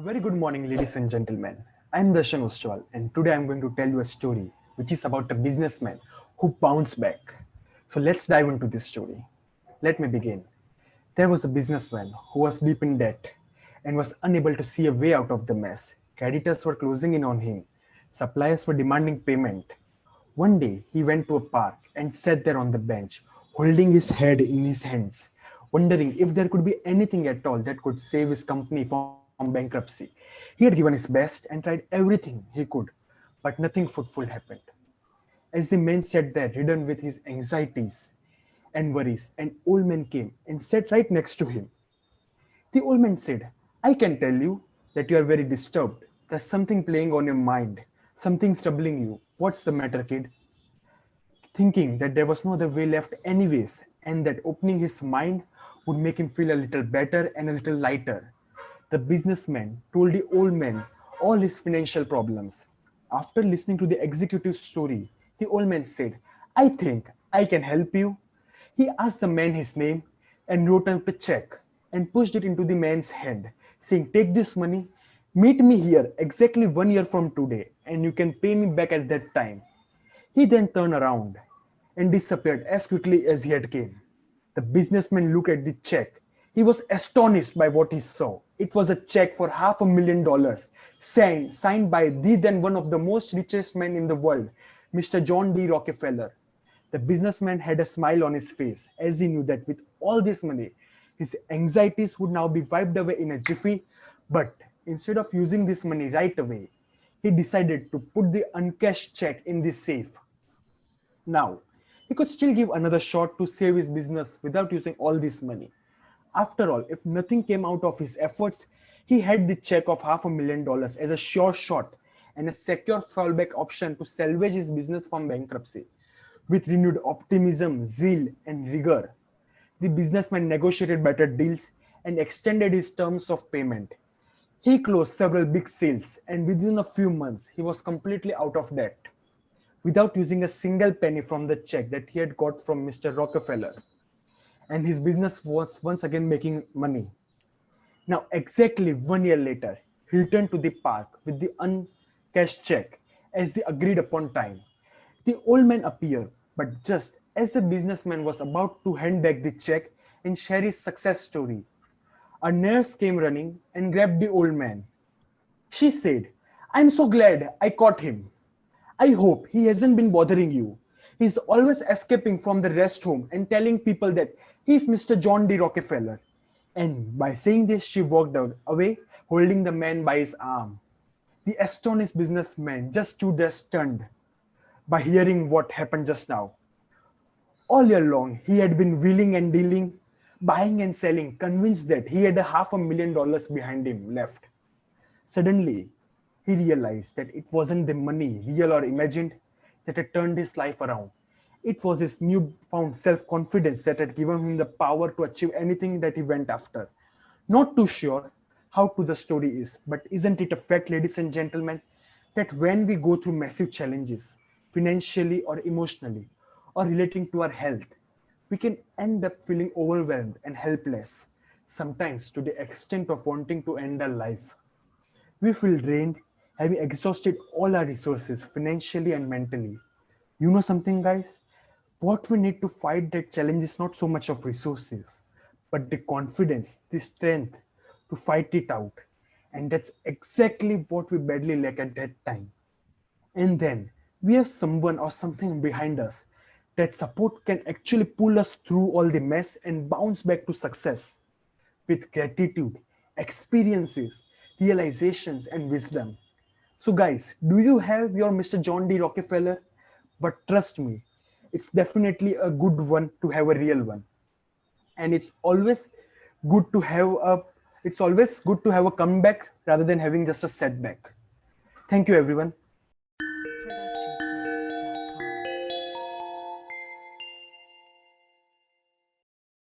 Very good morning, ladies and gentlemen. I'm Darshan Ostwal, and today I'm going to tell you a story which is about a businessman who bounced back. So let's dive into this story. Let me begin. There was a businessman who was deep in debt and was unable to see a way out of the mess. Creditors were closing in on him, suppliers were demanding payment. One day, he went to a park and sat there on the bench, holding his head in his hands, wondering if there could be anything at all that could save his company from bankruptcy. He had given his best and tried everything he could, but nothing fruitful happened. As the man sat there, ridden with his anxieties and worries, an old man came and sat right next to him. The old man said, I can tell you that you are very disturbed. There's something playing on your mind, something's troubling you. What's the matter, kid? Thinking that there was no other way left, anyways, and that opening his mind would make him feel a little better and a little lighter. The businessman told the old man all his financial problems. After listening to the executive's story, the old man said, I think I can help you. He asked the man his name and wrote up a check and pushed it into the man's hand, saying, take this money, meet me here exactly 1 year from today, and you can pay me back at that time. He then turned around and disappeared as quickly as he had came. The businessman looked at the check. He was astonished by what he saw. It was a check for $500,000, signed by the then one of the most richest men in the world, Mr. John D. Rockefeller. The businessman had a smile on his face as he knew that with all this money, his anxieties would now be wiped away in a jiffy. But instead of using this money right away, he decided to put the uncashed check in the safe. Now, he could still give another shot to save his business without using all this money. After all, if nothing came out of his efforts, he had the check of $500,000 as a sure shot and a secure fallback option to salvage his business from bankruptcy. With renewed optimism, zeal, and rigor, the businessman negotiated better deals and extended his terms of payment. He closed several big sales, and within a few months, he was completely out of debt without using a single penny from the check that he had got from Mr. Rockefeller. And his business was once again making money. Now, exactly 1 year later, he returned to the park with the uncashed check as the agreed upon time. The old man appeared, but just as the businessman was about to hand back the check and share his success story, a nurse came running and grabbed the old man. She said, I'm so glad I caught him. I hope he hasn't been bothering you. He's always escaping from the rest home and telling people that he's Mr. John D. Rockefeller. And by saying this, she walked out, away, holding the man by his arm. The astonished businessman just stood there stunned by hearing what happened just now. All year long, he had been wheeling and dealing, buying and selling, convinced that he had a $500,000 behind him left. Suddenly, he realized that it wasn't the money, real or imagined, that had turned his life around. It was his newfound self confidence that had given him the power to achieve anything that he went after. Not too sure how true the story is, but isn't it a fact, ladies and gentlemen, that when we go through massive challenges, financially or emotionally, or relating to our health, we can end up feeling overwhelmed and helpless, sometimes to the extent of wanting to end our life. We feel drained, having exhausted all our resources financially and mentally. You know something, guys? What we need to fight that challenge is not so much of resources, but the confidence, the strength to fight it out. And that's exactly what we badly lack at that time. And then we have someone or something behind us that support can actually pull us through all the mess and bounce back to success with gratitude, experiences, realizations, and wisdom. So, guys, do you have your Mr. John D. Rockefeller? But trust me, it's definitely a good one to have a real one. And good to have it's always good to have a comeback rather than having just a setback. Thank you, everyone.